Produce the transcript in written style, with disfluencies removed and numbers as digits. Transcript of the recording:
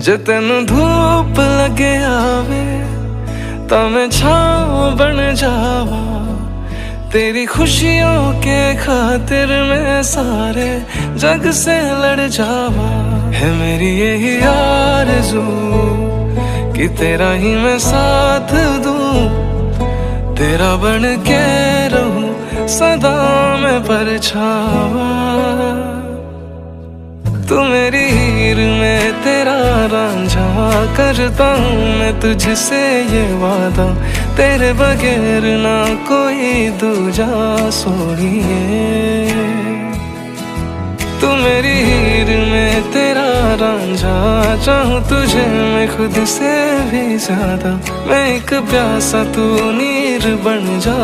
जे तेनू धूप लगे आवे ता मैं छाँव बन जावा। तेरी खुशियों के खातिर मैं सारे जग से लड़ जावा। है मेरी यही आरज़ू कि तेरा ही मैं साथ दूं, तेरा बन के रहूं सदा मैं परछावा। तू मेरी हीर में तेरा रांझा, करता हूँ मैं तुझसे ये वादा, तेरे बगैर ना कोई दूजा सोनिए। तू मेरी हीर में तेरा रांझा, चाहूँ तुझे मैं खुद से भी ज्यादा। मैं एक प्यासा तू नीर बन जा।